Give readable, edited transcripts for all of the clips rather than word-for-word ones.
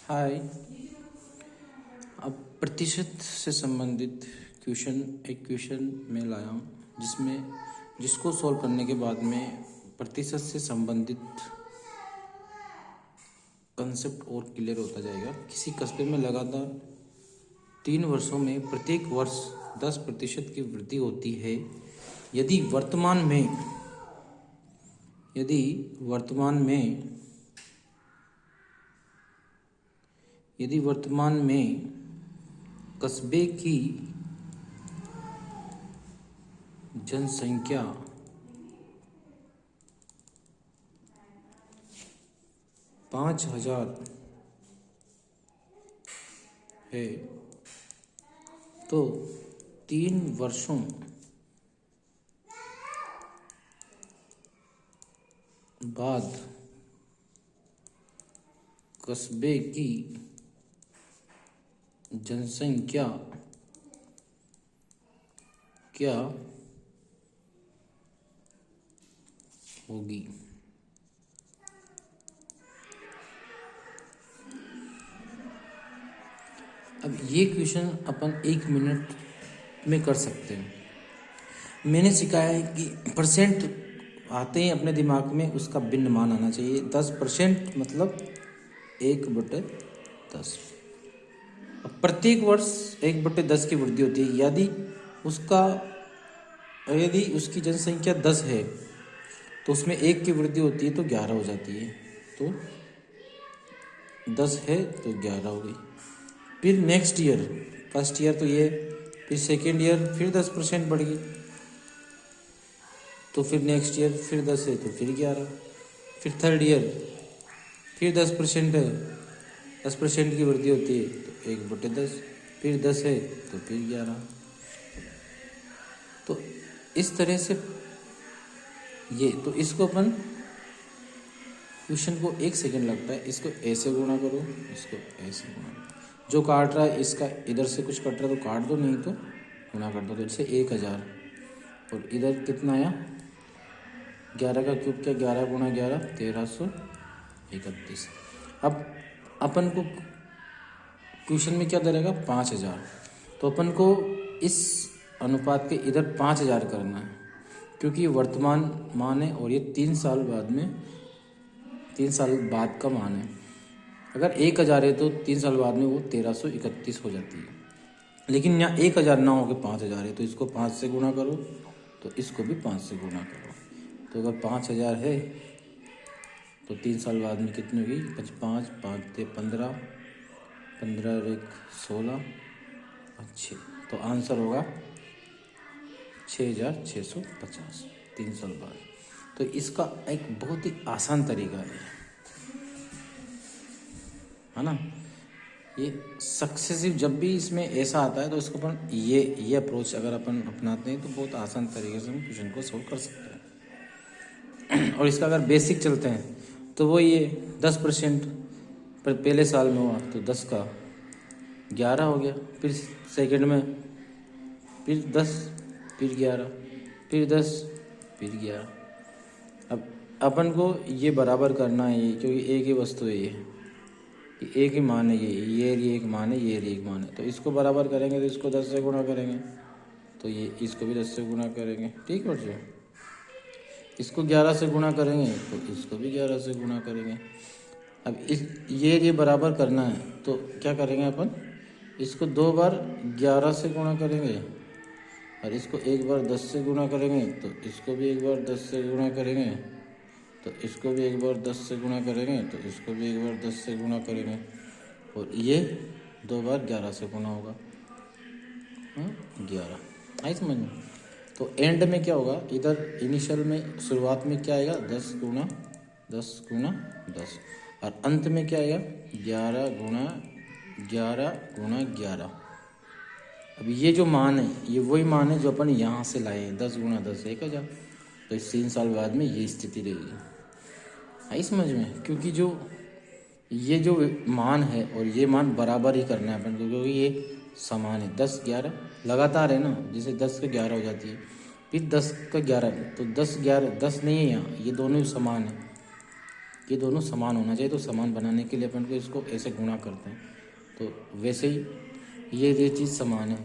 हाय। अब प्रतिशत से संबंधित एक क्वेश्चन मैं लाया हूँ जिसको सॉल्व करने के बाद में प्रतिशत से संबंधित कंसेप्ट और क्लियर होता जाएगा। किसी कस्बे में लगातार 3 वर्षों में प्रत्येक वर्ष 10% की वृद्धि होती है। यदि वर्तमान में कस्बे की जनसंख्या 5,000 है तो 3 वर्षों बाद कस्बे की जनसंख्या क्या होगी। अब ये क्वेश्चन अपन 1 मिनट में कर सकते हैं। मैंने सिखाया है कि परसेंट आते ही अपने दिमाग में उसका भिन्न मान आना चाहिए। 10% मतलब 1/10। प्रत्येक वर्ष 1/10 की वृद्धि होती है। यदि उसकी जनसंख्या 10 है तो उसमें 1 की वृद्धि होती है तो 11 हो जाती है। तो 10 है तो 11 हो गई। फिर नेक्स्ट ईयर, फर्स्ट ईयर तो ये, फिर सेकेंड ईयर फिर 10% बढ़ गई, तो फिर नेक्स्ट ईयर फिर 10 है तो फिर 11, फिर थर्ड ईयर फिर 10% है, 10% की वृद्धि होती है तो 1/10, फिर 10 है तो फिर 11। तो इस तरह से तो इसको अपन क्वेश्चन को 1 सेकेंड लगता है, इसको ऐसे गुणा करो, इसको ऐसे गुणा करो। जो काट रहा है इसका इधर से कुछ कट रहा है तो काट दो, नहीं तो गुणा कर दो। तो जैसे 1000 और इधर कितना आया 11 का क्यूब, क्या 11 गुणा 11 1331। अब अपन को क्वेश्चन में क्या दे रहेगा 5000, तो अपन को इस अनुपात के इधर 5000 करना है क्योंकि ये वर्तमान मान है और ये 3 साल बाद का मान है। अगर 1000 है तो 3 साल बाद में वो 1331 हो जाती है। लेकिन यहाँ 1000 ना हो के 5000 है तो इसको 5 से गुणा करो, तो इसको भी 5 से गुणा करो। तो अगर 5000 है तो 3 साल बाद में कितनी होगी 5 5 15 15 और 1 16 और 6, तो आंसर होगा 6650 3 साल बाद। तो इसका एक बहुत ही आसान तरीका है ना। ये सक्सेसिव जब भी इसमें ऐसा आता है तो इसको अपन ये अप्रोच अगर अपन अपनाते हैं तो बहुत आसान तरीके से हम क्वेश्चन को सोल्व कर सकते हैं। और इसका अगर बेसिक चलते हैं तो वो ये 10% पर पहले साल में हुआ तो 10 का 11 हो गया, फिर सेकंड में फिर 10 फिर 11 फिर 10 फिर 11। अब अपन को ये बराबर करना है क्योंकि एक ही वस्तु है ये एक ही मान है, ये एक मान है, ये एक मान है। तो इसको बराबर करेंगे तो इसको 10 से गुणा करेंगे तो ये इसको भी 10 से गुणा करेंगे। ठीक बच्चों, इसको 11 से गुणा करेंगे तो इसको भी 11 से गुणा करेंगे। अब ये बराबर करना है तो क्या करेंगे अपन, इसको 2 बार 11 से गुणा करेंगे और इसको 1 बार 10 से गुणा करेंगे तो इसको भी 1 बार 10 से गुणा करेंगे, तो इसको भी 1 बार 10 से गुणा करेंगे तो इसको भी 1 बार 10 से गुणा करेंगे और ये 2 बार 11 से गुणा होगा 11। आई समझ में। तो एंड में क्या होगा, इधर इनिशियल में शुरुआत में क्या आएगा 10 गुणा 10 गुणा 10 और अंत में क्या आएगा 11 गुणा 11। अब ये जो मान है ये वही मान है जो अपन यहाँ से लाए हैं, 10 गुणा 10 1000। तो इस 3 साल बाद में ये स्थिति रहेगी। आई समझ में, क्योंकि ये जो मान है और ये मान बराबर ही करना है अपन को क्योंकि ये समान है। 10 11 लगातार है ना, जैसे 10 का 11 हो जाती है, फिर 10 का 11, तो 10 11 10 नहीं है यहाँ, ये दोनों ही समान है। ये दोनों समान होना चाहिए। तो समान बनाने के लिए अपन को इसको ऐसे गुणा करते हैं, तो वैसे ही ये चीज़ समान है,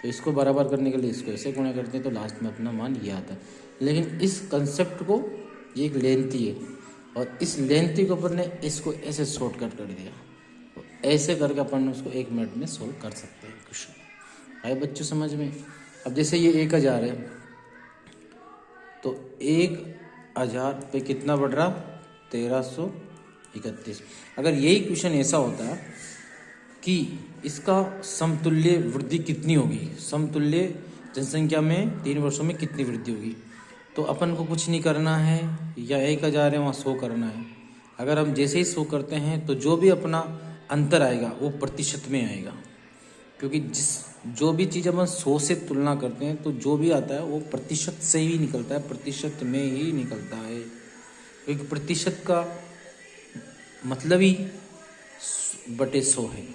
तो इसको बराबर करने के लिए इसको ऐसे गुणा करते हैं, तो लास्ट में अपना मान ये आता है। लेकिन इस कंसेप्ट को, ये एक लेंथी है, और इस लेंथी को अपन ने इसको ऐसे शॉर्टकट कर दिया, तो ऐसे करके अपन उसको 1 मिनट में सोल्व कर सकते हैं क्वेश्चन। आए बच्चों समझ में? अब जैसे ये 1000 है, तो 1000 पे कितना बढ़ रहा? 1331। अगर यही क्वेश्चन ऐसा होता कि इसका समतुल्य वृद्धि कितनी होगी, समतुल्य जनसंख्या में 3 वर्षों में कितनी वृद्धि होगी, तो अपन को कुछ नहीं करना है, या 1000 है वहाँ 100 करना है। अगर हम जैसे ही 100 करते हैं तो जो भी अपना अंतर आएगा वो प्रतिशत में आएगा, क्योंकि जो भी चीज़ अपन 100 से तुलना करते हैं तो जो भी आता है वो प्रतिशत से ही निकलता है, प्रतिशत में ही निकलता है, क्योंकि प्रतिशत का मतलब ही बटे 100 है।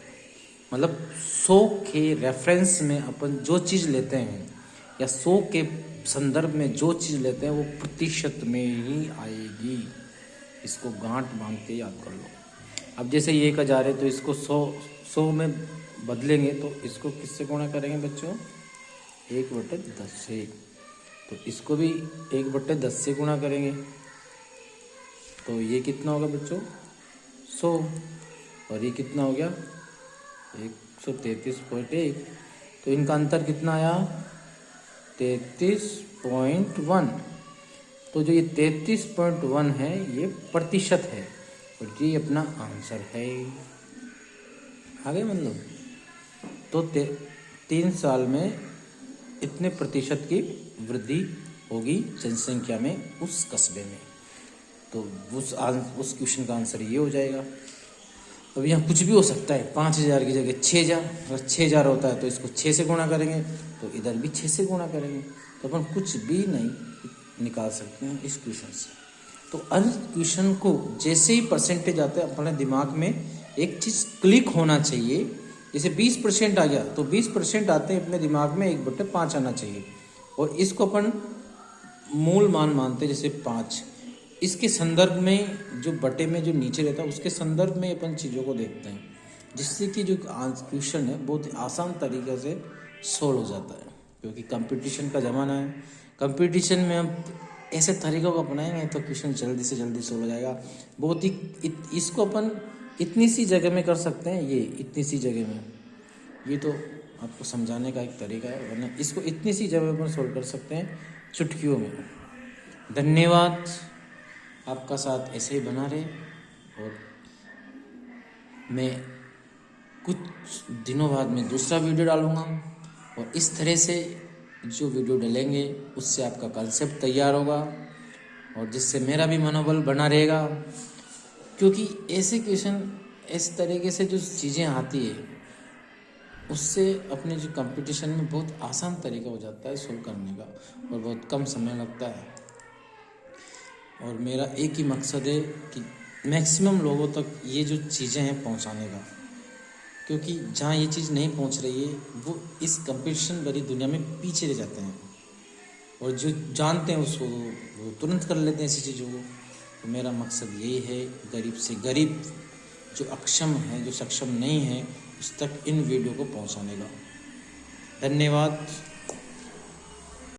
मतलब 100 के रेफरेंस में अपन जो चीज़ लेते हैं, या 100 के संदर्भ में जो चीज़ लेते हैं वो प्रतिशत में ही आएगी। इसको गांठ बांध के याद कर लो। अब जैसे ये 1000 है, तो इसको 100 में बदलेंगे, तो इसको किससे गुणा करेंगे बच्चों? 1/10 से। तो इसको भी 1/10 से गुणा करेंगे, तो ये कितना होगा बच्चों? 100। और ये कितना हो गया? 133.1। तो इनका अंतर कितना आया? 33.1। तो जो ये 33.1 है ये प्रतिशत है, और ये अपना आंसर है। आगे मतलब तो 3 साल में इतने प्रतिशत की वृद्धि होगी जनसंख्या में उस कस्बे में। तो उस क्वेश्चन का आंसर ये हो जाएगा। अब यहाँ कुछ भी हो सकता है, 5000 की जगह 6000। अगर 6000 होता है तो इसको 6 से गुणा करेंगे, तो इधर भी 6 से गुणा करेंगे, तो अपन कुछ भी नहीं निकाल सकते हैं इस क्वेश्चन से। तो हर क्वेश्चन को जैसे ही परसेंटेज आता है अपने दिमाग में एक चीज़ क्लिक होना चाहिए। जैसे 20% आ गया, तो 20% आते हैं अपने दिमाग में 1/5 आना चाहिए, और इसको अपन मूल मान मानते हैं, जैसे 5। इसके संदर्भ में जो बटे में जो नीचे रहता है उसके संदर्भ में अपन चीज़ों को देखते हैं, जिससे कि जो क्वेश्चन है बहुत आसान तरीके से सोल्व हो जाता है। क्योंकि कंपटीशन का ज़माना है, कंपटीशन में हम ऐसे तरीक़ों को अपनाएंगे तो क्वेश्चन जल्दी से जल्दी सोल्व हो जाएगा। बहुत ही इसको अपन इतनी सी जगह में कर सकते हैं, ये इतनी सी जगह में, ये तो आपको समझाने का एक तरीका है, वरना इसको इतनी सी जगह पर सोल्व कर सकते हैं चुटकियों में। धन्यवाद, आपका साथ ऐसे ही बना रहे, और मैं कुछ दिनों बाद में दूसरा वीडियो डालूँगा, और इस तरह से जो वीडियो डालेंगे उससे आपका कंसेप्ट तैयार होगा, और जिससे मेरा भी मनोबल बना रहेगा। क्योंकि ऐसे क्वेश्चन इस तरीके से जो चीज़ें आती है उससे अपने जो कंपटीशन में बहुत आसान तरीका हो जाता है सोल्व करने का, और बहुत कम समय लगता है। और मेरा एक ही मकसद है कि मैक्सिमम लोगों तक ये जो चीज़ें हैं पहुंचाने का, क्योंकि जहाँ ये चीज़ नहीं पहुंच रही है वो इस कंपटीशन भरी दुनिया में पीछे रह जाते हैं, और जो जानते हैं उसको वो तुरंत कर लेते हैं ऐसी चीज़ों को। तो मेरा मकसद यही है, गरीब से गरीब जो अक्षम है, जो सक्षम नहीं है, उस तक इन वीडियो को पहुंचाने का। धन्यवाद।